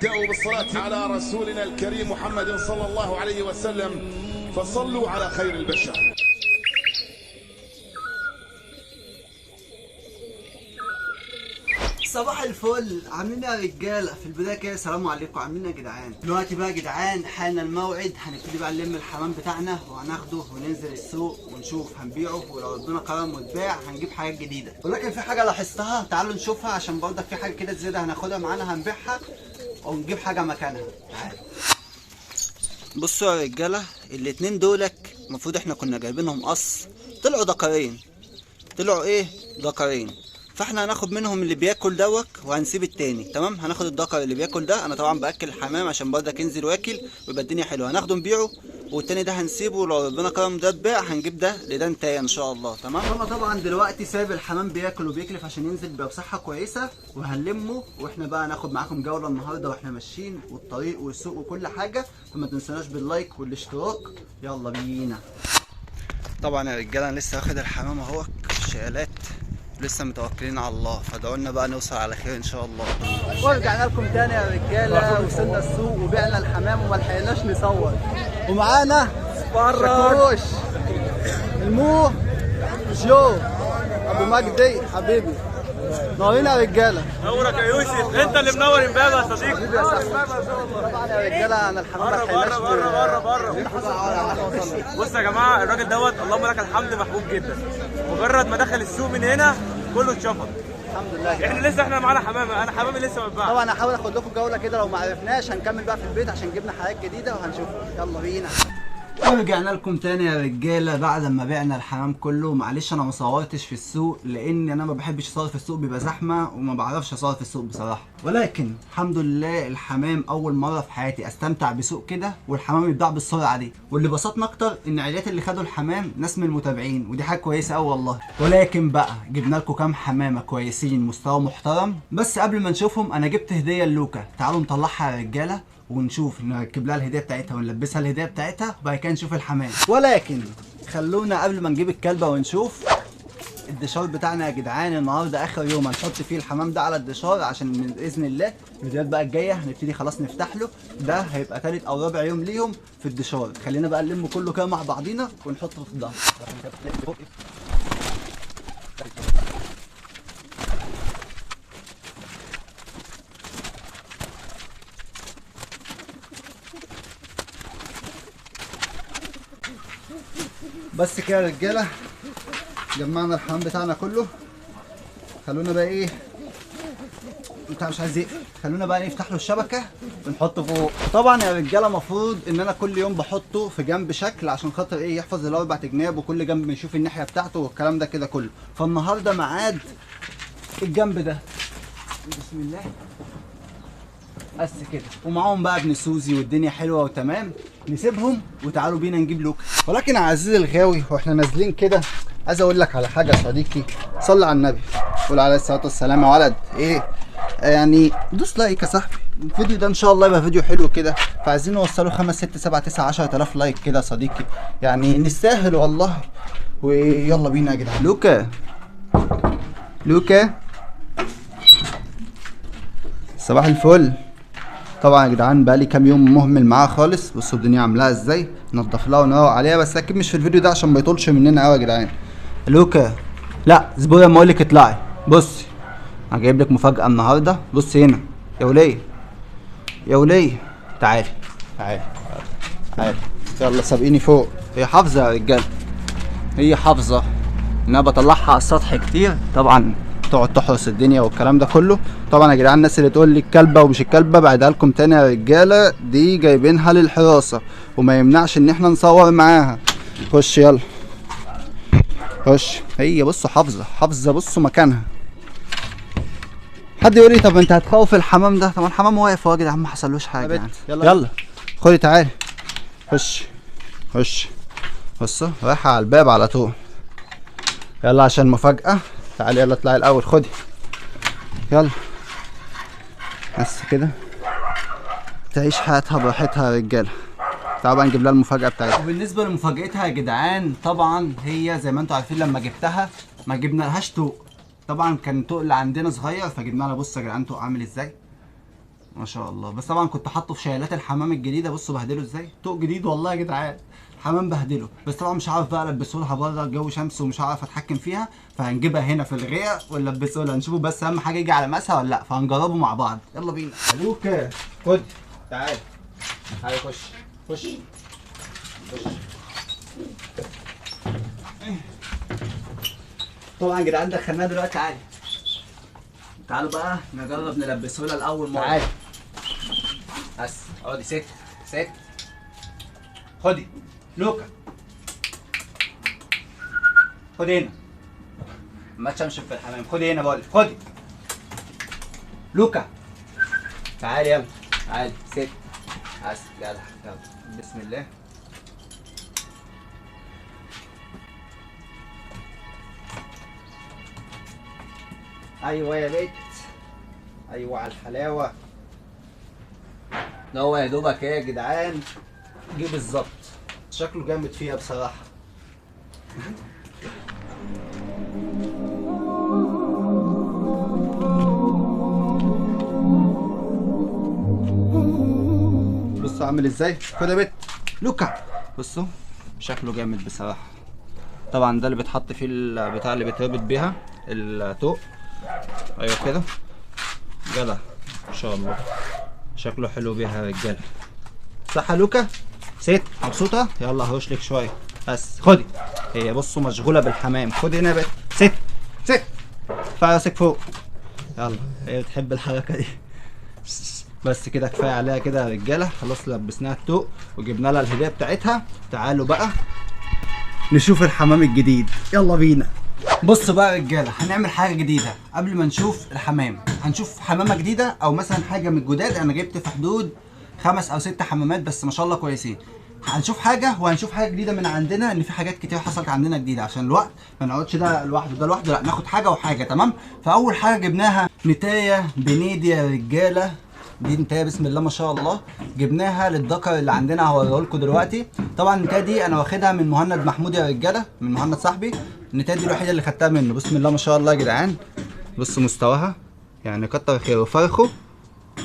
ابدأوا بالصلاة على رسولنا الكريم محمد صلى الله عليه وسلم، فصلوا على خير البشر. صباح الفل، عاملين ايه يا رجاله؟ في البدايه كده السلام عليكم، عاملين ايه يا جدعان؟ دلوقتي بقى يا جدعان حان الموعد، هنبتدي بقى نلم الحمام بتاعنا وهناخده وننزل السوق ونشوف هنبيعه، ولو ربنا كرم واتباع هنجيب حاجات جديده. ولكن في حاجه لاحظتها، تعالوا نشوفها عشان برضك في حاجه كده زياده هناخدها معانا هنبيعها ونجيب حاجه مكانها. تعالوا بصوا يا رجاله، الاتنين دولك المفروض احنا كنا جايبينهم قص، طلعوا دكرين. طلعوا ايه؟ دكرين. فاحنا هناخد منهم اللي بياكل دوك وهنسيب التاني. تمام، هناخد الدكر اللي بياكل ده، انا طبعا باكل الحمام عشان برضك ينزل واكل ويبقى الدنيا حلوه، هناخده نبيعه، والتاني ده هنسيبه ولو ربنا كرم ده اتباع هنجيب ده لده انتايه ان شاء الله. تمام، انا طبعا دلوقتي سايب الحمام بياكل وبيكلف عشان ينزل يبقى بصحه كويسه، وهنلمه واحنا بقى هناخد معاكم جوله النهارده واحنا ماشيين، والطريق والسوق وكل حاجه. فما تنسوناش باللايك والاشتراك. يلا بينا. طبعا يا رجاله انا لسه واخد الحمام اهوك الشيالات، لسه متوكلين على الله، فادعوا لنا بقى نوصل على خير ان شاء الله. ورجعنا لكم تاني يا رجاله، وصلنا السوق وبعنا الحمام وما لحقناش نصور، ومعانا شكوش المو جو ابو مجدي حبيبي، نورين يا رجاله. نورك يا يوسف، انت اللي منور امبابه يا صديقي. طبعا يا رجاله انا الحمام ما لحقناش بره. بص يا جماعه، الراجل دوت اللهم لك الحمد محبوب جدا، مجرد ما دخل السوق من هنا كله اتشفط. الحمد لله. احنا معانا حمامه، انا حمامي لسه متباع. طبعا هحاول اخد لكم جوله كده، لو ما عرفناش هنكمل بقى في البيت عشان جبنا حاجات جديده وهنشوف. يلا بينا. ورجعنا لكم تاني يا رجاله بعد ما بعنا الحمام كله. معلش انا ما صورتش في السوق لان انا ما بحبش اصور في السوق، بيبقى زحمه وما بعرفش اصور في السوق بصراحه، ولكن الحمد لله الحمام اول مره في حياتي استمتع بسوق كده والحمام يتباع بالسرعه دي. واللي بسطنا اكتر ان عيلات اللي خدوا الحمام ناس من المتابعين، ودي حاجه كويسه قوي والله. ولكن بقى جبنا لكم كام حمامه كويسين مستوى محترم. بس قبل ما نشوفهم انا جبت هديه للوكا، تعالوا نطلعها يا رجاله ونشوف نركب لها الهديه بتاعتها ونلبسها الهديه بتاعتها وبعد كده نشوف الحمام. ولكن خلونا قبل ما نجيب الكلبه ونشوف الدشار بتاعنا يا جدعان. النهارده اخر يوم هنحط فيه الحمام ده على الدشار، عشان باذن الله الفيديوهات بقى الجايه هنبتدي خلاص نفتح له. ده هيبقى ثالث او رابع يوم ليهم في الدشار. خلينا بقى نلم كله كده مع بعضينا ونحطه في الظهر. بس كده يا رجاله جمعنا الحمام بتاعنا كله. خلونا بقى ايه بتاع مش عايز يقفل، خلونا بقى نفتح له الشبكه ونحطه فوق. طبعا يا رجاله المفروض ان انا كل يوم بحطه في جنب شكل عشان خاطر ايه يحفظ الاربع جناب، وكل جنب بنشوف الناحيه بتاعته والكلام ده كده كله. فالنهارده ميعاد الجنب ده، بسم الله بس كده. ومعاهم بقى ابن سوزي والدنيا حلوه وتمام. نسيبهم وتعالوا بينا نجيب لوكا. ولكن يا عزيزي الغاوي واحنا نازلين كده عايز اقول لك على حاجه يا صديقي، صلي على النبي قول عليه الصلاه والسلام. يا ولد ايه يعني دوس لايك يا صاحبي، الفيديو ده ان شاء الله يبقى فيديو حلو كده، فعايزين نوصله 5 6 7 9 10000 لايك كده يا صديقي، يعني نستاهل والله. ويلا بينا يا جدعان. لوكا صباح الفل. طبعا يا جدعان بقالي كام يوم مهمل معاها خالص، بصوا الدنيا عاملاها ازاي، ننضف لها ونروق عليها، بس اكيد مش في الفيديو ده عشان ما يطولش مننا قوي يا جدعان. لوكا لا زبوره ما اقولك اطلعي. بصي انا جايب لك مفاجاه النهارده، بصي هنا يا وليه يا وليه، تعالي يلا سابقيني فوق. هي حافظه يا رجاله، هي حافظه ان انا بطلعها على السطح كتير، طبعا تقعد تحرس الدنيا والكلام ده كله. طبعا يا جدعان الناس اللي تقول لي الكلبه ومش الكلبه بعدها لكم تاني يا رجاله، دي جايبينها للحراسه وما يمنعش ان احنا نصور معاها. خش يلا خش. هي بصوا حافظه بصوا مكانها. حد يقول لي طب انت هتخوف الحمام ده؟ طب الحمام واقف اهو يا جدعان ما حصلوش حاجه يعني. يلا خدي تعالي خش بصوا رايحه على الباب على طول. يلا عشان مفاجاه، تعالي يلا اطلعي الاول خدي يلا بس كده تعيش حياتها براحتها يا رجاله. تعالوا بقى نجيب لها المفاجاه بتاعتها. وبالنسبه لمفاجاتها يا جدعان طبعا هي زي ما انتم عارفين لما جبتها ما جبنا لهاش طوق، طبعا كان طوق اللي عندنا صغير فجبنا لها. بصوا يا جدعان طوق عامل ازاي، ما شاء الله. بس طبعا كنت حاطه في شايلات الحمام الجديده، بصوا بهدله ازاي، طوق جديد والله يا جدعان، الحمام بهدله. بس طبعا مش عارف بقى البسه لها بره، الجو شمس ومش عارف اتحكم فيها، فهنجيبها هنا في الغية ونلبسه لها نشوفه، بس اهم حاجه يجي على مقاسها ولا لا، فهنجربه مع بعض. يلا بينا. لوكا خد تعال، تعال خش خش خش. طبعا يا جدعان دخلناها دلوقتي عادي. تعالوا بقى نجرب نلبسه لها الاول مره. تعالى بس اقعدي ست ست. خدي لوكا، خدي هنا، ما تشمشم في الحمام، خدي هنا بقولك، خدي لوكا، تعالي يلا، تعالي ست بس يلا يلا بسم الله. ايوه يا بيت، ايوه على الحلاوه. ده هو يا دوبك ايه يا جدعان، جه بالظبط، شكله جامد فيها بصراحه. بصوا عامل ازاي، خد يا بيت لوكا، بصوا شكله جامد بصراحه. طبعا ده اللي بيتحط فيه البتاع اللي بيتربط بيها الطوق. ايوه كده جدع ما شاء الله، شكله حلو بيها يا رجاله. صح يا لوكا؟ ست مبسوطه؟ يلا هرش لك شويه بس. خدي، هي بصوا مشغوله بالحمام، خدي هنا يا بنت. ست ست، ارفعي راسك فوق، يلا هي بتحب الحركه دي. بس كده كفايه عليها كده يا رجاله. خلاص لبسناها الطوق وجبنا لها الهديه بتاعتها. تعالوا بقى نشوف الحمام الجديد، يلا بينا. بصوا بقى يا رجاله، هنعمل حاجه جديده قبل ما نشوف الحمام. هنشوف حمامه جديده او مثلا حاجه من الجداد. انا جبت في حدود 5 أو 6 حمامات بس ما شاء الله كويسين. هنشوف حاجه وهنشوف حاجه جديده من عندنا، ان في حاجات كتير حصلت عندنا جديده. عشان الوقت ما نقعدش ده لوحده ده لوحده، لا ناخد حاجه وحاجه. تمام. فاول حاجه جبناها نتايه بنيدي يا رجاله. دي نتايه بسم الله ما شاء الله، جبناها للذكر اللي عندنا، هوريه لكم دلوقتي. طبعا النتايه دي انا واخدها من مهند محمود يا رجاله، من مهند صاحبي. النتايه دي الوحيده اللي خدتها منه. بسم الله ما شاء الله يا جدعان، بصوا مستواها يعني كتر خيره فرخه،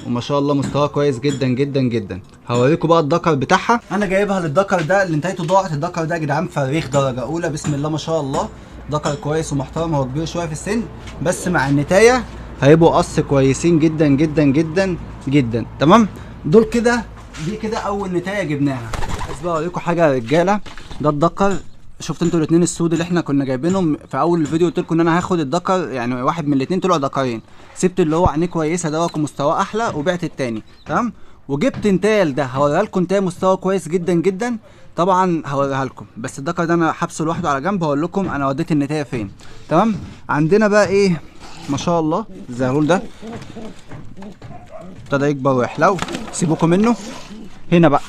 وما شاء الله مستواه كويس جدا جدا جدا. هوريكم بقى الذكر بتاعها. انا جايبها للذكر ده اللي نتايته ضاعت. الذكر ده يا جدعان فريخ درجه اولى بسم الله ما شاء الله، ذكر كويس ومحترم. هو كبير شويه في السن بس مع النتايه هيبقوا قص كويسين جدا جدا جدا جدا. تمام. دول كده، دي كده اول نتايه جبناها. بس بقى اوريكم حاجه يا رجاله، ده الذكر. شفت انتوا الاثنين السود اللي احنا كنا جايبينهم في اول الفيديو؟ قلت لكم ان انا هاخد الذكر، يعني واحد من الاثنين طلعوا ذكرين. سبت اللي هو عينيه كويسه دوت ومستواه احلى وبعت الثاني. تمام. وجبت نتايه ده، هوريها لكم نتايه مستوى كويس جدا جدا. طبعا هوريها لكم، بس الذكر ده انا حابسه لوحده على جنب، هقول لكم انا وديت النتايه فين. تمام. عندنا بقى ايه ما شاء الله، الزغلول ده ابتدى يكبر ويحلو، سيبوكم منه. هنا بقى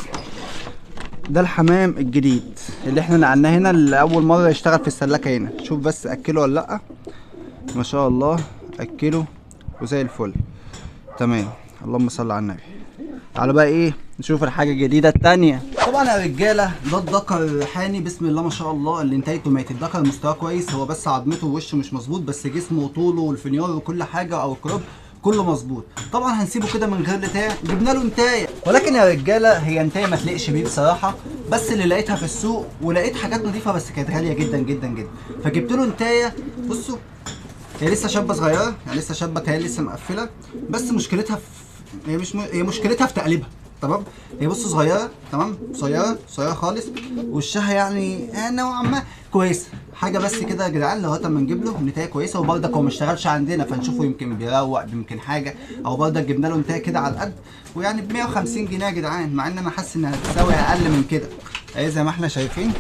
ده الحمام الجديد اللي احنا نقلناه هنا لاول مره يشتغل في السلاكه هنا. شوف بس اكله ولا لا، ما شاء الله اكله وزي الفل. تمام. اللهم صل على النبي. تعالوا بقى ايه نشوف الحاجه الجديده الثانيه. طبعا يا رجاله ده الذكر الريحاني بسم الله ما شاء الله اللي نتايته ماتت. الذكر مستواه كويس، هو بس عظمته ووشه مش مظبوط، بس جسمه وطوله والفنيار وكل حاجه او الكروب كله مظبوط. طبعا هنسيبه كده من غير نتايه، جبنا له نتايه. ولكن يا رجاله هي نتايه ما تليقش بيه بصراحه، بس اللي لقيتها في السوق ولقيت حاجات نظيفه بس كانت غاليه جدا جدا جدا، فجبت له نتايه. بصوا هي لسه شابه صغيره، يعني لسه شابه، هي لسه مقفله، بس مشكلتها في هي مشكلتها في تقليبها. تمام. هي بصوا صغيره، تمام، قصيره قصيره خالص، وشها يعني نوعا ما كويسه. حاجه بس كده يا جدعان لغايه اما نجيب له نتايه كويسه. وبرضك هو ما اشتغلش عندنا فنشوفه، يمكن بيروق، يمكن حاجه، او برضك جبنا له نتايه كده على القد، ويعني ب 150 جنيه يا جدعان، مع ان انا حاسس انها هتساوي اقل من كده. اهي زي ما احنا شايفين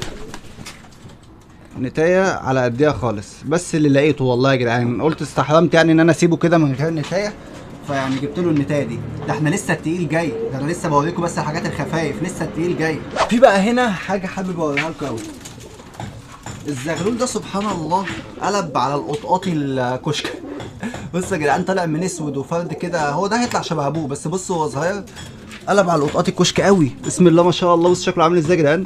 نتايه على قديها خالص. بس اللي لقيته والله يا جدعان قلت استحرمت يعني ان انا اسيبه كده من غير نتايه، فيعني جبت له النتايه دي. ده احنا لسه التقيل جاي، ده انا لسه بوريكم بس الحاجات الخفايف، لسه التقيل جاي. في بقى هنا حاجه حابب اوريها لكم قوي. الزغلول ده سبحان الله قلب على القطقاطي الكشك. بصوا يا جدعان طالع من اسود وفرد كده، هو ده هيطلع شبه ابوه بس بصوا هو صغير قلب على القطقاطي الكشك قوي. بسم الله ما شاء الله. بص شكله عامل ازاي يا جدعان،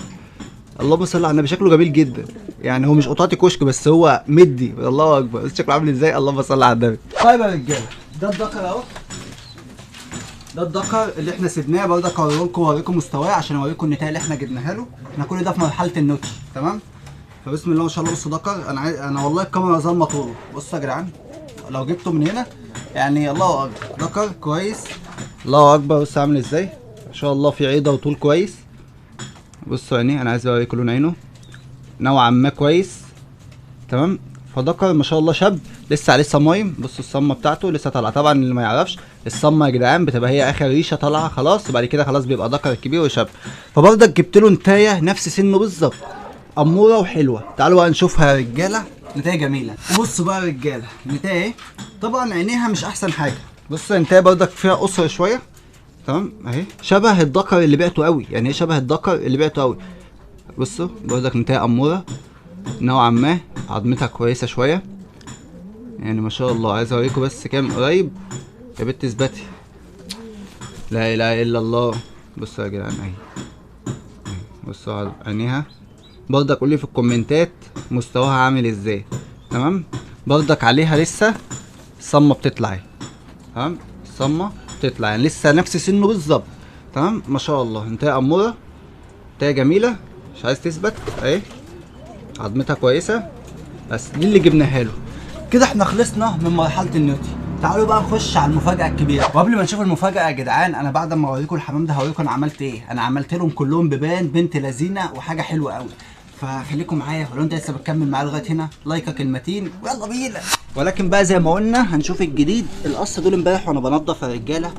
اللهم صل على النبي. شكله جميل جدا، يعني هو مش قطقاطي كشك بس هو مدي، الله اكبر. بص شكله عامل ازاي، اللهم صل على النبي. طيب يا رجاله ده الذكر اهو. ده الدكر اللي احنا سيبناه برضك اوريكم مستواه عشان اوريكم النتايه اللي احنا جبناها له. احنا كل ده في مرحله النوتي تمام. فبسم الله ما شاء الله. بصوا دكر انا والله الكاميرا ظالمه طوله. بصوا يا جدعان لو جبته من هنا يعني الله اكبر. دكر كويس الله اكبر. بص عامل ازاي ما شاء الله، في عيضه وطول كويس. بصوا عينيه، انا عايز اوريكم لون عينه نوعا ما كويس تمام. فدكر ما شاء الله شاب لسه عليه صمايم. بصوا الصمه بتاعته لسه طالعه. طبعا اللي ما يعرفش الصمه يا جدعان بتبقى هي اخر ريشه طالعه خلاص، وبعد كده خلاص بيبقى دكر كبير وشاب. فبرضك جبت له نتايه نفس سنه بالظبط، اموره وحلوه. تعالوا بقى نشوفها يا رجاله. نتايه جميله. وبصوا بقى يا رجاله نتايه طبعا عينيها مش احسن حاجه. بصوا النتايه برضك فيها قصر شويه تمام اهي، شبه الدكر اللي بعته قوي، يعني ايه شبه الدكر اللي بعته قوي. بصوا برضك نتايه اموره نوعا ما، عظمتها كويسه شويه يعني ما شاء الله. عايز اوريكم بس كام قريب يا بنت اثبتي. لا اله الا الله. بصوا يا جدعان اهي، بصوا على عينيها. برضك قولي في الكومنتات مستواها عامل ازاي تمام. برضك عليها لسه الصمه بتطلع اهي تمام، الصمه بتطلع يعني لسه نفس سنه بالظبط تمام ما شاء الله. انتهى اموره، انتهى جميله مش عايز تثبت اهي، عظمتها كويسه. بس دي اللي جبناها له. كده احنا خلصنا من مرحله النوتي. تعالوا بقى نخش على المفاجاه الكبيره. وقبل ما نشوف المفاجاه يا جدعان، انا بعد ما اوريكم الحمام ده هوريكم انا عملت ايه. انا عملت لهم كلهم بيبان بنت لذينه وحاجه حلوه قوي. فخليكم معايا، ولو انت لسه بتكمل معايا لغايه هنا لايكك المتين ويلا بينا. ولكن بقى زي ما قلنا هنشوف الجديد. القص دول امبارح وانا بنضف يا رجاله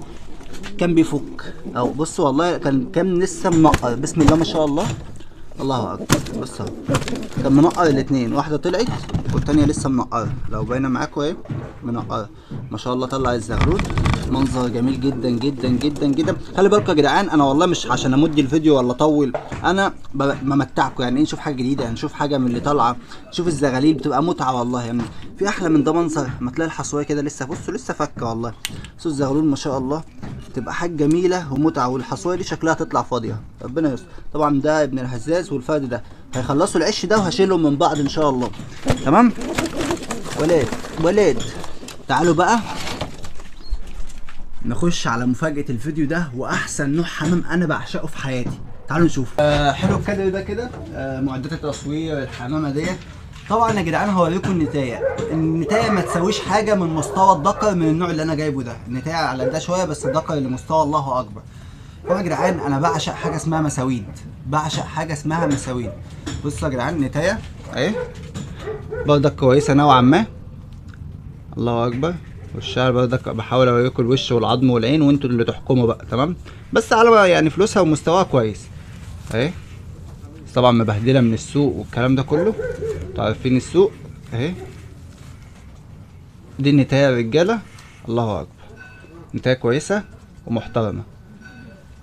كان بيفك، او بصوا والله كان لسه منقر. بسم الله ما شاء الله الله اكبر. بص اهو كان منقر الاثنين، واحده طلعت والثانيه لسه منقره. لو باينه معاكم اهي منقره ما شاء الله. طلع الزغلول منظر جميل جدا جدا جدا جدا. خلي بالكم يا جدعان انا والله مش عشان امد الفيديو ولا اطول، انا بمتعكم يعني ايه. نشوف حاجه جديده، نشوف حاجه من اللي طالعه، نشوف الزغاليل بتبقى متعه والله يعني. في احلى من ده منظر ما تلاقي الحصويه كده لسه بصوا لسه فكه والله. بصوا الزغلول ما شاء الله تبقى حاجه جميله ومتعه، والحصويه دي شكلها تطلع فاضيه ربنا يستر. طبعا ده ابن الهزاز والفرد ده هيخلصوا العش ده وهشيلهم من بعض ان شاء الله تمام. ولاد تعالوا بقى نخش على مفاجاه الفيديو ده واحسن نوع حمام انا بعشقه في حياتي. تعالوا نشوف. حلو الكادر ده كده. معدات التصوير الحمامه ديت. طبعا يا جدعان هوريكم النتايه ما تساويش حاجه من مستوى الدكر من النوع اللي انا جايبه ده. النتايه على ده شويه بس الدكر اللي مستوى الله اكبر. طبعا يا جدعان انا بعشق حاجه اسمها مساويد، بعشق حاجه اسمها مساويد. بصوا يا جدعان النتايه اهي برضك كويسه نوعا ما الله اكبر. والشعر برضك بحاول اوريكم الوش والعظم والعين وانتوا اللي تحكموا بقى تمام. بس على يعني فلوسها ومستواها كويس اهي. طبعا مبهدله من السوق والكلام ده كله، انتوا عارفين السوق اهي. دي النتايه يا رجاله الله اكبر، نتايه كويسه ومحترمه.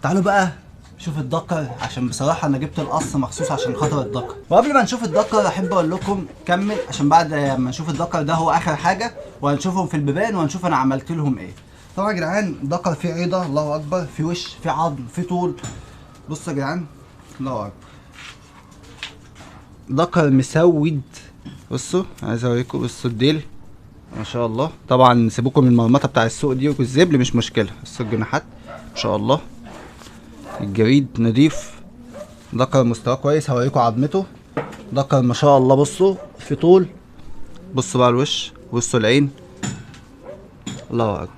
تعالوا بقى شوف الدكر، عشان بصراحه انا جبت القص مخصوص عشان خاطر الدكر. وقبل ما نشوف الدكر احب اقول لكم كمل، عشان بعد ما نشوف الدكر ده هو اخر حاجه، وهنشوفهم في البيبان وهنشوف انا عملت لهم ايه. طبعا يا جدعان الدكر فيه عيضه الله اكبر، فيه وش، فيه عظم، فيه طول. بصوا يا جدعان الله اكبر، دكر مسود. بصوا عايز اوريكم، بصوا الديل ما شاء الله. طبعا سيبوكم من المرمطه بتاع السوق دي والزبل مش مشكله. بصوا الجناحات ما شاء الله، الجريد نضيف، دكر مستواه كويس. هوريكم عظمته، دكر ما شاء الله. بصوا في طول، بصوا بقى الوش، بصوا العين الله اكبر.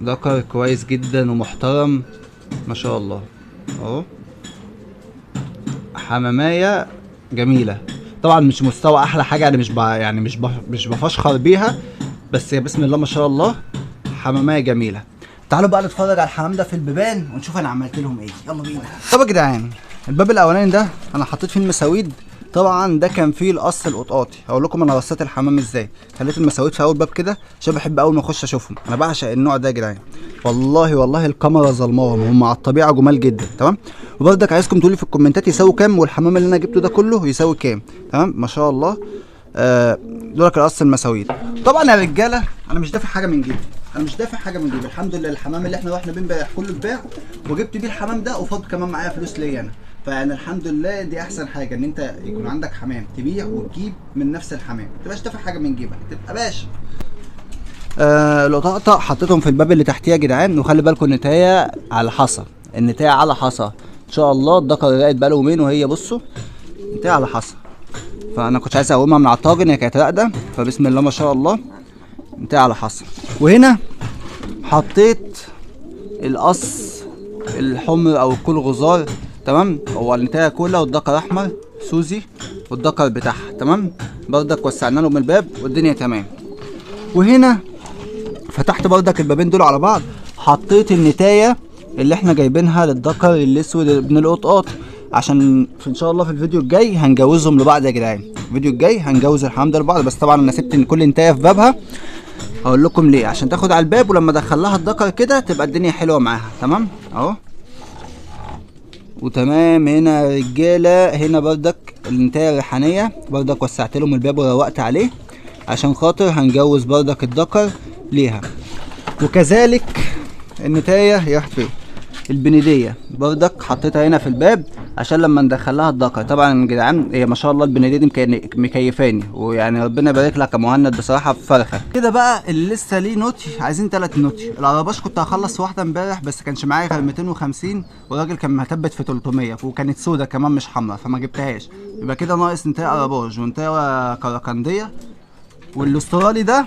دكر كويس جدا ومحترم ما شاء الله اهو. حمامايه جميله. طبعا مش مستوى احلى حاجه، يعني مش بفشخر بيها، بس بسم الله ما شاء الله حمامايه جميله. تعالوا بقى نتفرج على الحمام ده في البيبان ونشوف انا عملت لهم ايه. يلا بينا. طب يا جدعان الباب الاولاني ده انا حطيت فيه المساويد. طبعا ده كان فيه القص القطاطي. هقول لكم انا رصيت الحمام ازاي. خليت المساويد في اول باب كده عشان بحب اول ما اخش اشوفهم. انا بعشق النوع ده يا جدعان، والله الكاميرا ظلماهم، هم على الطبيعه جمال جدا تمام. وبرضك عايزكم تقولوا في الكومنتات يساوي كام، والحمام اللي انا جبته ده كله يساوي كام تمام ما شاء الله. دولك القص المساويد. طبعا يا رجاله انا مش دافع حاجه من جيبي، الحمد لله. الحمام اللي احنا رحنا بيه امبارح كله اتباع، وجبت بيه الحمام ده وفاض كمان معايا فلوس ليا انا. فيعني الحمد لله دي احسن حاجه، ان انت يكون عندك حمام تبيع وتجيب من نفس الحمام، ما تبقاش دافع حاجه من جيبك، تبقى باشا. القطاطة حطيتهم في الباب اللي تحتيه يا جدعان. وخلي بالكم النتايه على حصى، النتايه على حصى ان شاء الله. الدكر راقد بقاله يومين وهي بصوا النتايه على حصى، فانا كنت عايز اقومها من على الطاجن، هي كانت راقده، فبسم الله ما شاء الله النتايه على حصى. وهنا حطيت القص الحمر او الكل غزار، تمام. هو النتايه كلها والدكر احمر سوزي والدكر بتاعها، تمام. بردك وسعنا لهم الباب والدنيا تمام. وهنا فتحت بردك البابين دول على بعض، حطيت النتايه اللي احنا جايبينها للدكر الاسود ابن القطقاط، عشان ان شاء الله في الفيديو الجاي هنجوزهم لبعض يا جدعان. الفيديو الجاي هنجوز الحمام ده لبعض، بس طبعا انا سبت كل نتايه في بابها. هقول لكم ليه، عشان تاخد على الباب ولما ادخل لها الدكر كده تبقى الدنيا حلوه معاها، تمام اهو. وتمام هنا يا رجاله. هنا بردك النتايه الريحانيه بردك وسعت لهم الباب وروقت عليه عشان خاطر هنجوز بردك الدكر ليها. وكذلك النتايه هي راحت فين، البنديه بردك حطيتها هنا في الباب عشان لما ندخل لها الدكر. طبعا يا جدعان هي ما شاء الله البنديه دي مكيفاني، ويعني ربنا يبارك لك يا مهند بصراحه في فرخه كده. بقى اللي لسه ليه نوتي عايزين 3 نوتي. العرباش كنت هخلص في واحده امبارح بس كانش معايا غير 250 والراجل كان مهتبت في 300 وكانت سودا كمان مش حمراء فما جبتهاش. يبقى كده ناقص نتايه عرباش ونتايه كراكنديه. والاسترالي ده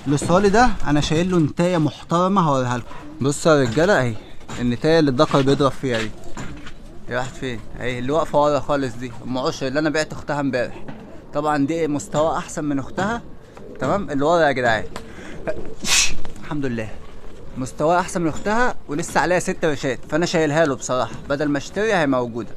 الاسترالي ده انا شايل له نتايه محترمه هوريها لكم. بصوا يا رجاله اهي النتايه اللي الدكر بيضرب فيها دي، هي راحت فين اهي اللي واقفه ورا خالص دي، ام عشر اللي انا بعت اختها امبارح. طبعا دي مستوى احسن من اختها، تمام. اللي ورا يا جدعان الحمد لله مستوى احسن من اختها ولسه عليها 6 رشات، فانا شايلها له بصراحه بدل ما اشتريها هي موجوده.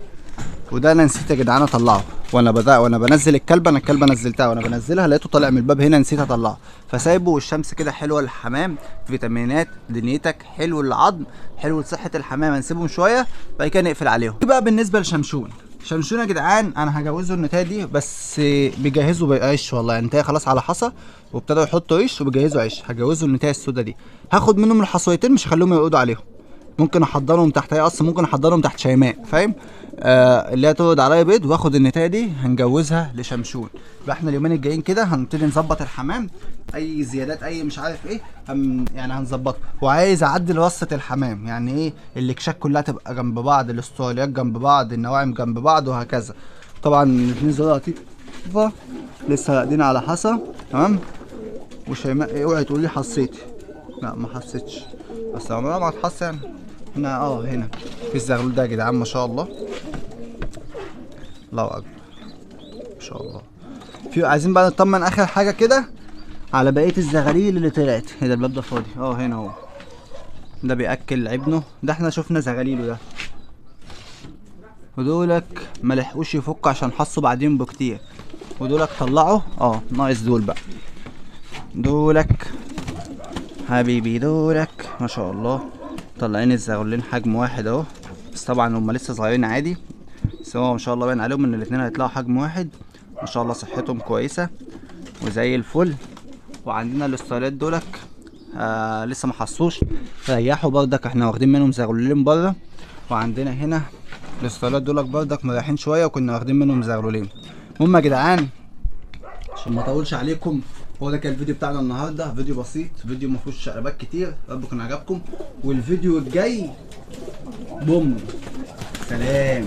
وده انا نسيت يا جدعان اطلعه وانا بنزل الكلبه. انا الكلبه نزلتها وانا بنزلها لقيته طالع من الباب هنا، نسيت اطلعه فسايبه. والشمس كده حلوه للحمام، فيتامينات دنيتك، حلو للعظم، حلو لصحه الحمام. هنسيبهم شويه بعد كده نقفل عليهم. دي بقى بالنسبه لشمشون. شمشون يا جدعان انا هجوزه النتايه دي بس بيجهزوا عيش والله. يعني النتايه خلاص على حصى وابتدوا يحطوا عيش وبيجهزوا عيش. هجوزوا النتايه السودا دي، هاخد منهم الحصويتين مش هخليهم يقعدوا عليهم، ممكن احضرهم تحت اي قص، ممكن احضرهم تحت شيماء، فاهم؟ اللي هي تقعد عليا بيض واخد النتايه دي هنجوزها لشمشون. يبقى احنا اليومين الجايين كده هنبتدي نظبط الحمام، اي زيادات اي مش عارف ايه يعني هنظبطها. وعايز اعدل رصه الحمام، يعني ايه الاكشاك كلها تبقى جنب بعض، الاستراليات جنب بعض، النواعم جنب بعض وهكذا. طبعا الاثنين زرار لطيفه لسه راقدين على حصى، تمام. وشيماء اوعي تقولي حصيتي، لا ما حسيتش، بس عمرها ما هتحس يعني. هنا هنا في الزغلول ده يا جدعان ما شاء الله، الله اكبر ما شاء الله. في عايزين بقى نطمن اخر حاجه كده على بقيه الزغاليل اللي طلعت. ده الباب ده فاضي هنا اهو، ده بياكل ابنه، ده احنا شفنا زغاليله ده. ودولك ما لحقوش يفكوا عشان حصوا بعدين بكتير، ودولك طلعوا ناقص دول بقى. دولك حبيبي دولك ما شاء الله طالعين الزغلولين حجم واحد اهو، بس طبعا هم لسه صغيرين عادي، بس هو ما شاء الله باين عليهم ان الاتنين هيطلعوا حجم واحد ما شاء الله. صحتهم كويسه وزي الفل. وعندنا الاستراليات دولك لسه ما حصوش، ريحوا بردك، احنا واخدين منهم زغلولين بره. وعندنا هنا الاستراليات دولك بردك مريحين شويه وكنا واخدين منهم زغلولين. المهم يا جدعان عشان ما اطولش عليكم، هو ده كان الفيديو بتاعنا النهارده، فيديو بسيط، فيديو ما فيهوش شقلبات كتير، يا رب يكون عجبكم. والفيديو الجاي بوم، سلام.